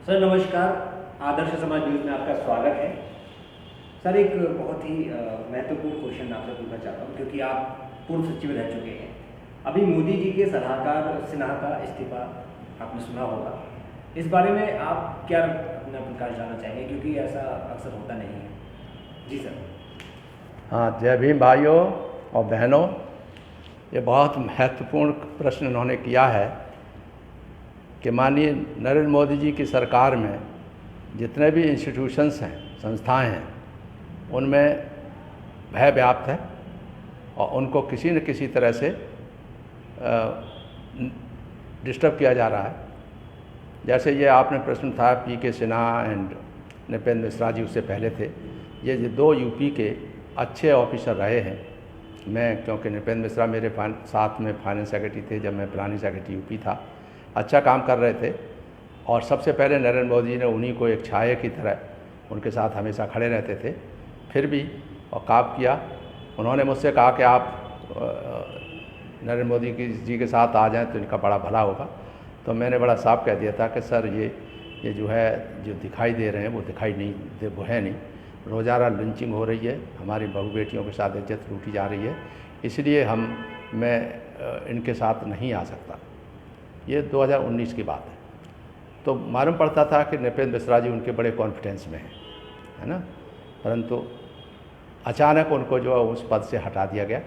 Sir नमस्कार। आदर्श समाज news में आपका स्वागत है। सर एक बहुत ही महत्वपूर्ण क्वेश्चन आपसे पूछना चाहता हूँ, क्योंकि आप पूर्व सचिव रह चुके हैं। अभी मोदी जी के सलाहकार सिन्हा का इस्तीफा आपने सुना होगा। इस बारे में आप क्या अपना प्रकाश डालना चाहेंगे, क्योंकि ऐसा अक्सर होता नहीं है। जी सर। हाँ, जय भीम भाइयों और बहनों। ये बहुत महत्वपूर्ण प्रश्न उन्होंने किया है कि माननीय नरेंद्र मोदी जी की सरकार में जितने भी इंस्टीट्यूशंस हैं, संस्थाएं हैं, उनमें भय व्याप्त है और उनको किसी न किसी तरह से डिस्टर्ब किया जा रहा है। जैसे ये आपने प्रश्न था पीके सिन्हा एंड नृपेंद्र मिश्रा जी उससे पहले थे। ये दो यूपी के अच्छे ऑफिसर रहे हैं। मैं क्योंकि नृपेंद्र मिश्रा मेरे साथ में फाइनेंस सेक्रेटरी थे जब मैं प्लानिंग सेक्रेटरी यूपी था, अच्छा काम कर रहे थे। और सबसे पहले नरेंद्र मोदी जी ने उन्हीं को एक छाया की तरह उनके साथ हमेशा खड़े रहते थे। फिर भी और काम किया। उन्होंने मुझसे कहा कि आप नरेंद्र मोदी जी के साथ आ जाएं तो इनका बड़ा भला होगा। तो मैंने बड़ा साफ कह दिया था कि सर ये जो है, जो दिखाई दे रहे हैं वो दिखाई नहीं वो है नहीं। रोज़ाना लिंचिंग हो रही है, हमारी बहू बेटियों के साथ इज्जत लूटी जा रही है, इसलिए मैं इनके साथ नहीं आ सकता। ये 2019 की बात है। तो मालूम पड़ता था कि नृपेंद्र मिश्रा जी उनके बड़े कॉन्फिडेंस में हैं, है ना। परंतु अचानक उनको जो है उस पद से हटा दिया गया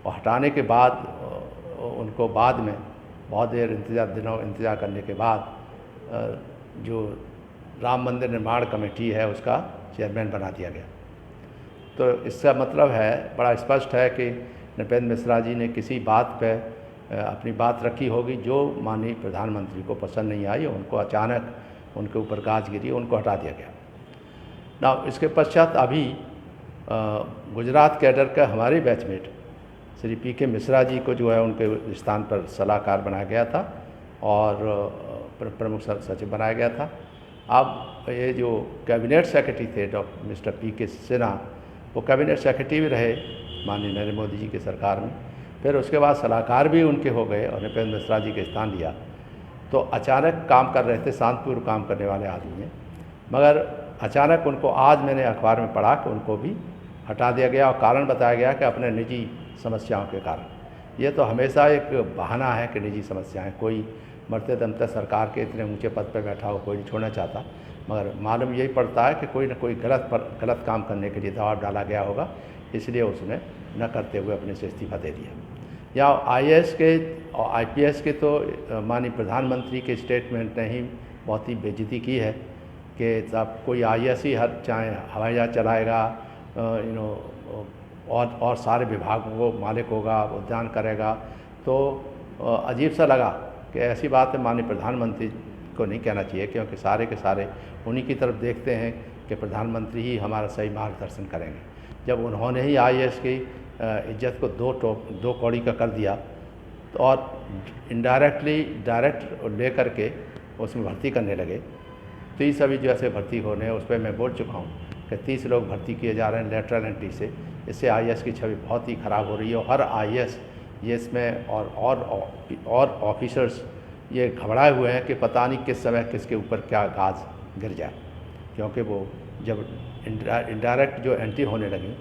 और हटाने के बाद उनको बाद में बहुत देर इंतज़ार करने के बाद जो राम मंदिर निर्माण कमेटी है उसका चेयरमैन बना दिया गया। तो इसका मतलब है, बड़ा स्पष्ट है कि नृपेंद्र मिश्रा जी ने किसी बात पे अपनी बात रखी होगी जो माननीय प्रधानमंत्री को पसंद नहीं आई। उनको अचानक उनके ऊपर गाज गिरी, उनको हटा दिया गया। ना इसके पश्चात अभी गुजरात कैडर का हमारे बैचमेट श्री पीके मिश्रा जी को जो है उनके स्थान पर सलाहकार बनाया गया था और प्रमुख सचिव बनाया गया था। अब ये जो कैबिनेट सेक्रेटरी थे डॉक्टर मिस्टर पीके सिन्हा, वो कैबिनेट सेक्रेटरी भी रहे माननीय नरेंद्र मोदी जी की सरकार में। फिर उसके बाद सलाहकार भी उनके हो गए और नृपेंद्र मिश्रा जी के स्थान लिया। तो अचानक काम कर रहे थे, शांतिपूर्वक काम करने वाले आदमी हैं, मगर अचानक उनको आज मैंने अखबार में पढ़ा कि उनको भी हटा दिया गया और कारण बताया गया कि अपने निजी समस्याओं के कारण। ये तो हमेशा एक बहाना है कि निजी समस्याएं, कोई मरते दम तक सरकार के इतने ऊंचे पद पर बैठा हो कोई नहीं छोड़ना चाहता, मगर मालूम यही पड़ता है कि कोई न कोई गलत काम करने के लिए दबाव डाला गया होगा, इसलिए उसने न करते हुए अपने से इस्तीफा दे दिया। या आईएएस के और आईपीएस के तो माननीय प्रधानमंत्री के स्टेटमेंट ने ही बहुत ही बेइज्जती की है कि अब कोई आईएएस ही चाहे हवाई जहाज चलाएगा, और सारे विभागों को मालिक होगा, उद्यान करेगा। तो अजीब सा लगा कि ऐसी बात है माननीय प्रधानमंत्री को नहीं कहना चाहिए, क्योंकि सारे के सारे उन्हीं की तरफ देखते हैं कि प्रधानमंत्री ही हमारा सही मार्गदर्शन करेंगे। जब उन्होंने ही आईएएस की इज्जत को दो कौड़ी का कर दिया, तो और इनडायरेक्टली डायरेक्ट ले करके उसमें भर्ती करने लगे। 30 अभी जैसे भर्ती होने हैं उस पर मैं बोल चुका हूँ कि 30 लोग भर्ती किए जा रहे हैं लेटरल एंट्री से। इससे आईएएस की छवि बहुत ही ख़राब हो रही है और हर आईएएस ये इसमें और ऑफिसर्स ये घबराए हुए हैं कि पता नहीं किस समय किसके ऊपर क्या गाज गिर जाए, क्योंकि वो जब इनडायरेक्ट जो एंट्री होने लगी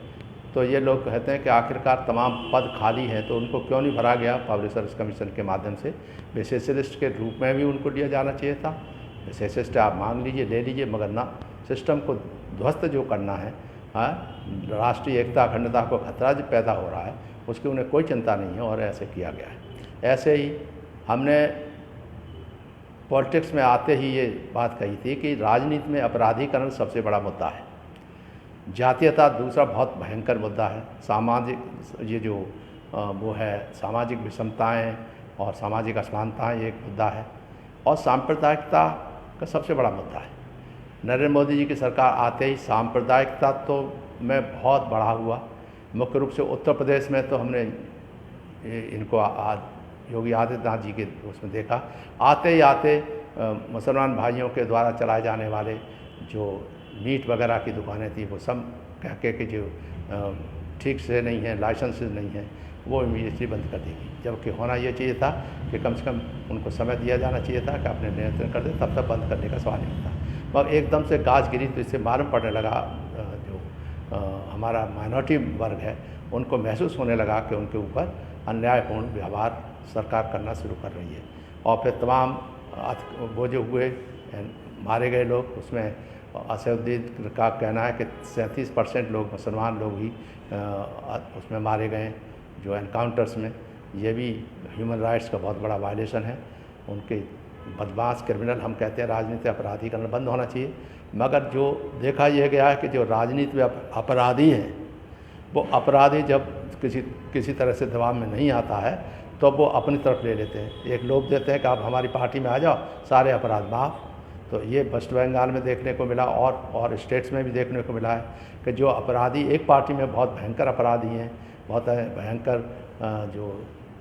तो ये लोग कहते हैं कि आखिरकार तमाम पद खाली हैं तो उनको क्यों नहीं भरा गया पब्लिक सर्विस कमीशन के माध्यम से। विशेषलिस्ट के रूप में भी उनको लिया जाना चाहिए था। विशेषलिस्ट आप मांग लीजिए, ले लीजिए, मगर ना, सिस्टम को ध्वस्त जो करना है, राष्ट्रीय एकता अखंडता को खतरा जो पैदा हो रहा है उसकी उन्हें कोई चिंता नहीं है और ऐसे किया गया है। ऐसे ही हमने पॉलिटिक्स में आते ही ये बात कही थी कि राजनीति में अपराधीकरण सबसे बड़ा मुद्दा है, जातीयता दूसरा बहुत भयंकर मुद्दा है, सामाजिक ये जो वो है सामाजिक विषमताएं और सामाजिक असमानताएं एक मुद्दा है, और सांप्रदायिकता का सबसे बड़ा मुद्दा है। नरेंद्र मोदी जी की सरकार आते ही सांप्रदायिकता तो में बहुत बढ़ा हुआ। मुख्य रूप से उत्तर प्रदेश में तो हमने इनको योगी आदित्यनाथ जी के उसमें देखा। आते ही आते मुसलमान भाइयों के द्वारा चलाए जाने वाले जो मीट वगैरह की दुकानें थी वो सब कह के कि जो ठीक से नहीं है, लाइसेंसेस नहीं है, वो इमीडिएटली बंद कर देगी। जबकि होना ये चाहिए था कि कम से कम उनको समय दिया जाना चाहिए था कि अपने नियंत्रण कर दे, तब तक बंद करने का सवाल नहीं था। मगर एकदम से गाज गिरी तो इससे मालूम पड़ने लगा, जो हमारा माइनॉरिटी वर्ग है उनको महसूस होने लगा कि उनके ऊपर अन्यायपूर्ण व्यवहार सरकार करना शुरू कर रही है। और फिर तमाम वो जो हुए मारे गए लोग, उसमें असदुद्दीन का कहना है कि 37% लोग मुसलमान लोग ही उसमें मारे गए जो एनकाउंटर्स में। ये भी ह्यूमन राइट्स का बहुत बड़ा वायलेशन है। उनके बदमाश क्रिमिनल, हम कहते हैं राजनीतिक अपराधी करना बंद होना चाहिए। मगर जो देखा यह गया है कि जो राजनीतिक अपराधी हैं वो अपराधी जब किसी तरह से दबाव में नहीं आता है तो वो अपनी तरफ ले लेते हैं। एक लोभ देते हैं कि आप हमारी पार्टी में आ जाओ, सारे अपराध माफ़। तो ये वेस्ट बंगाल में देखने को मिला और स्टेट्स में भी देखने को मिला है कि जो अपराधी एक पार्टी में बहुत भयंकर अपराधी हैं, बहुत भयंकर जो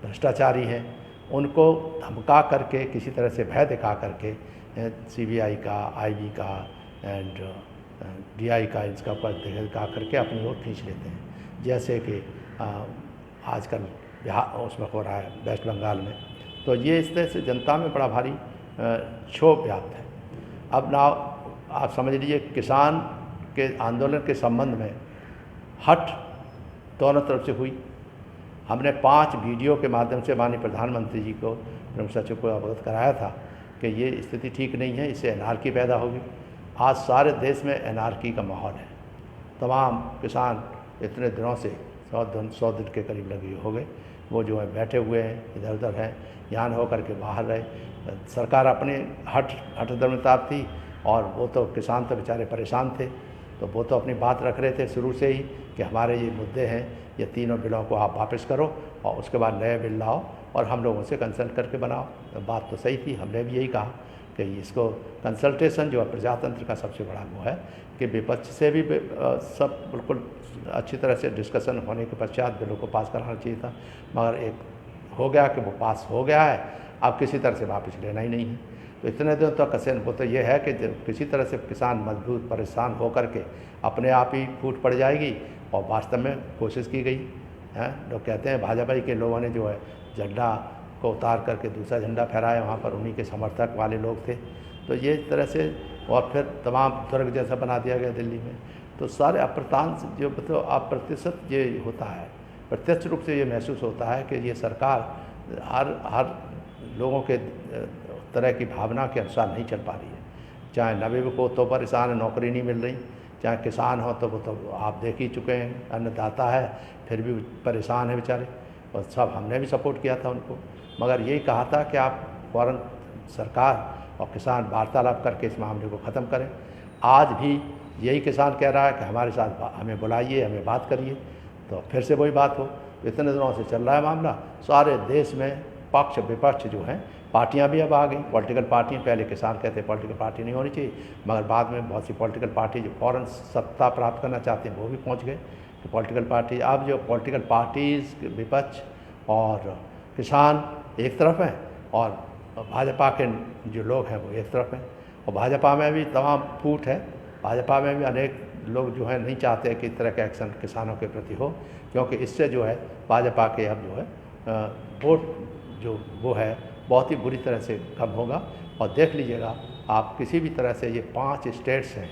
भ्रष्टाचारी हैं, उनको धमका करके किसी तरह से भय दिखा करके CBI का, IB का एंड DI का इसका पर दिखा करके अपनी ओर खींच लेते हैं। जैसे कि आजकल बिहार उसमें हो रहा है वेस्ट बंगाल में। तो ये इस तरह से जनता में बड़ा भारी क्षोभ व्याप्त है। अब ना आप समझ लीजिए किसान के आंदोलन के संबंध में हट दोनों तरफ से हुई। हमने 5 वीडियो के माध्यम से माननीय प्रधानमंत्री जी को, प्रमुख सचिव को अवगत कराया था कि ये स्थिति ठीक नहीं है, इससे एनआरकी पैदा होगी। आज सारे देश में एनआरकी का माहौल है। तमाम किसान इतने दिनों से 100 दिन के करीब लगे हो गए, वो जो है बैठे हुए हैं, इधर उधर हैं, यहाँ होकर के बाहर रहे। सरकार अपने हट दरमिताब थी और वो तो किसान तो बेचारे परेशान थे, तो वो तो अपनी बात रख रहे थे शुरू से ही कि हमारे ये मुद्दे हैं, ये तीनों बिलों को आप वापस करो और उसके बाद नए बिल लाओ और हम लोगों से कंसल्ट करके बनाओ। तो बात तो सही थी, हमने भी यही कहा कि इसको कंसल्टेशन जो है प्रजातंत्र का सबसे बड़ा वो है कि विपक्ष से भी सब बिल्कुल अच्छी तरह से डिस्कशन होने के पश्चात बिलों को पास कराना चाहिए था। मगर एक हो गया कि वो पास हो गया है, अब किसी तरह से वापस लेना ही नहीं है। तो इतने दिन तो कसेन वो तो ये है कि जब किसी तरह से किसान मजबूत परेशान होकर के अपने आप ही फूट पड़ जाएगी। और वास्तव में कोशिश की गई है। लोग कहते हैं भाजपा के लोगों ने जो है झंडा को उतार करके दूसरा झंडा फहराया, वहाँ पर उन्हीं के समर्थक वाले लोग थे। तो ये इस तरह से और फिर तमाम दुर्ग जैसा बना दिया गया दिल्ली में। तो सारे अप्रतांश जो मतलब अप्रतिशत ये होता है, प्रत्यक्ष रूप से ये महसूस होता है कि ये सरकार हर लोगों के तरह की भावना के अनुसार नहीं चल पा रही है। चाहे नवयुवक को तो परेशान है, नौकरी नहीं मिल रही, चाहे किसान हो तो वो तो आप देख ही चुके हैं, अन्नदाता है फिर भी परेशान है बेचारे। और सब हमने भी सपोर्ट किया था उनको, मगर यही कहा था कि आप फ़ौरन सरकार और किसान वार्तालाप करके इस मामले को ख़त्म करें। आज भी यही किसान कह रहा है कि हमारे साथ हमें बुलाइए, हमें बात करिए, तो फिर से वही बात हो। तो इतने दिनों से चल रहा है मामला। सारे देश में पक्ष विपक्ष जो हैं, पार्टियां भी अब आ गई, पॉलिटिकल पार्टियां। पहले किसान कहते हैं पॉलिटिकल पार्टी नहीं होनी चाहिए, मगर बाद में बहुत सी पॉलिटिकल पार्टी जो फ़ौरन सत्ता प्राप्त करना चाहते हैं वो भी पहुंच गए। तो पॉलिटिकल पार्टी, अब जो पॉलिटिकल पार्टीज़ विपक्ष और किसान एक तरफ हैं और भाजपा के जो लोग हैं वो एक तरफ हैं। और भाजपा में भी तमाम फूट है। भाजपा में भी अनेक लोग जो है नहीं चाहते कि इस तरह का एक्शन किसानों के प्रति हो, क्योंकि इससे जो है भाजपा के अब जो है वोट जो वो है बहुत ही बुरी तरह से कम होगा। और देख लीजिएगा आप, किसी भी तरह से ये 5 स्टेट्स हैं,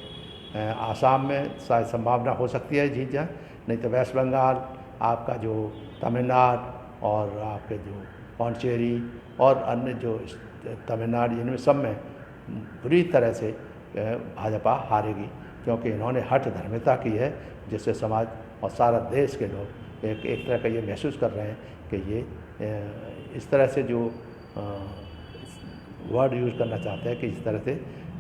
आसाम में शायद संभावना हो सकती है जीत जाए, नहीं तो वेस्ट बंगाल, आपका जो तमिलनाडु और आपके जो पौंडीचेरी और अन्य जो तमिलनाडु, इनमें सब में बुरी तरह से भाजपा हारेगी, क्योंकि इन्होंने हठ धर्मिता की है, जिससे समाज और सारा देश के लोग एक तरह का ये महसूस कर रहे हैं कि ये इस तरह से जो वर्ड यूज़ करना चाहते हैं कि इस तरह से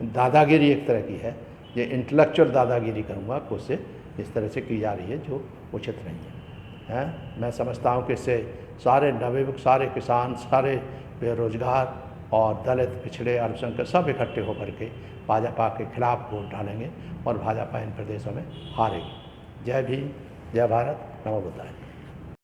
दादागिरी एक तरह की है, ये इंटेलेक्चुअल दादागिरी करूँगा कोशिश इस तरह से की जा रही है जो उचित नहीं है। मैं समझता हूँ कि इससे सारे नवयुवक, सारे किसान, सारे बेरोजगार और दलित, पिछड़े, अल्पसंख्यक सब इकट्ठे होकर के भाजपा के खिलाफ वोट डालेंगे और भाजपा इन प्रदेशों में हारेगी। जय भीम, जय भारत, नमो बुद्धाय।